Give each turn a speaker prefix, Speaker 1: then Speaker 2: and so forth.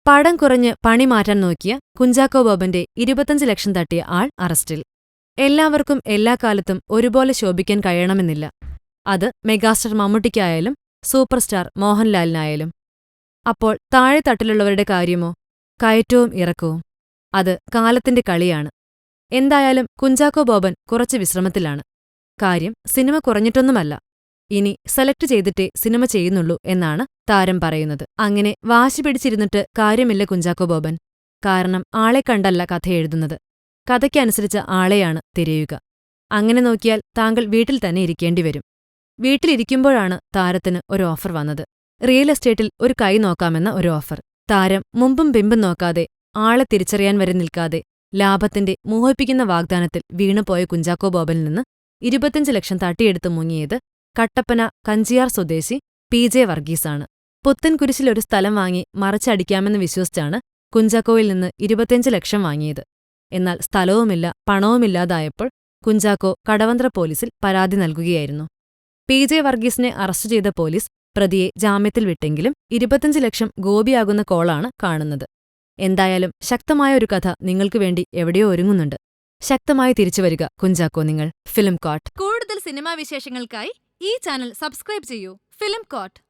Speaker 1: പടം കുറഞ്ഞ് പണി മാറ്റാൻ നോക്കിയ കുഞ്ചാക്കോ ബോബന്റെ 25 ലക്ഷം തട്ടിയ ആൾ അറസ്റ്റിൽ. എല്ലാവർക്കും എല്ലാ കാലത്തും ഒരുപോലെ ശോഭിക്കാൻ കഴിയണമെന്നില്ല. അത് മെഗാസ്റ്റാർ മമ്മൂട്ടിക്കായാലും സൂപ്പർ സ്റ്റാർ മോഹൻലാലിനായാലും. അപ്പോൾ താഴെത്തട്ടിലുള്ളവരുടെ കാര്യമോ? കയറ്റവും ഇറക്കവും. അത് കാലത്തിന്റെ കളിയാണ്. എന്തായാലും കുഞ്ചാക്കോ ബോബൻ കുറച്ച് വിശ്രമത്തിലാണ്. കാര്യം സിനിമ കുറഞ്ഞിട്ടൊന്നുമല്ല. ഇനി സെലക്ട് ചെയ്തിട്ടേ സിനിമ ചെയ്യുന്നുള്ളൂ എന്നാണ് താരം പറയുന്നത്. അങ്ങനെ വാശി പിടിച്ചിരുന്നിട്ട് കാര്യമില്ല കുഞ്ചാക്കോ ബോബൻ. കാരണം ആളെ കണ്ടല്ല കഥയെഴുതുന്നത്, കഥയ്ക്കനുസരിച്ച ആളെയാണ് തിരയുക. അങ്ങനെ നോക്കിയാൽ താങ്കൾ വീട്ടിൽ തന്നെ ഇരിക്കേണ്ടിവരും. വീട്ടിലിരിക്കുമ്പോഴാണ് താരത്തിന് ഒരു ഓഫർ വന്നത്. റിയൽ എസ്റ്റേറ്റിൽ ഒരു കൈ നോക്കാമെന്ന ഒരു ഓഫർ. താരം മുമ്പും പിമ്പും നോക്കാതെ, ആളെ തിരിച്ചറിയാൻ വരെ നിൽക്കാതെ ലാഭത്തിന്റെ മോഹിപ്പിക്കുന്ന വാഗ്ദാനത്തിൽ വീണുപോയ കുഞ്ചാക്കോ ബോബനിൽ നിന്ന് 25 ലക്ഷം തട്ടിയെടുത്ത് മുങ്ങിയത് കട്ടപ്പന കഞ്ചിയാർ സ്വദേശി PJ വർഗീസാണ്. പുത്തൻകുരിശിലൊരു സ്ഥലം വാങ്ങി മറച്ചടിക്കാമെന്ന് വിശ്വസിച്ചാണ് കുഞ്ചാക്കോയിൽ നിന്ന് 25 ലക്ഷം വാങ്ങിയത്. എന്നാൽ സ്ഥലവുമില്ല പണവുമില്ലാതായപ്പോൾ കുഞ്ചാക്കോ കടവന്ത്ര പോലീസിൽ പരാതി നൽകുകയായിരുന്നു. PJ വർഗീസിനെ അറസ്റ്റ് ചെയ്ത പോലീസ് പ്രതിയെ ജാമ്യത്തിൽ വിട്ടെങ്കിലും 25 ലക്ഷം ഗോപിയാകുന്ന കോളാണ് കാണുന്നത്. എന്തായാലും ശക്തമായ ഒരു കഥ നിങ്ങൾക്കു വേണ്ടി എവിടെയോ ഒരുങ്ങുന്നുണ്ട്. ശക്തമായി തിരിച്ചുവരിക കുഞ്ചാക്കോ നിങ്ങൾ. ഫിലിം കോട്ട്.
Speaker 2: കൂടുതൽ സിനിമാ വിശേഷങ്ങൾക്കായി ഈ ചാനൽ സബ്സ്ക്രൈബ് ചെയ്യൂ. Film coat.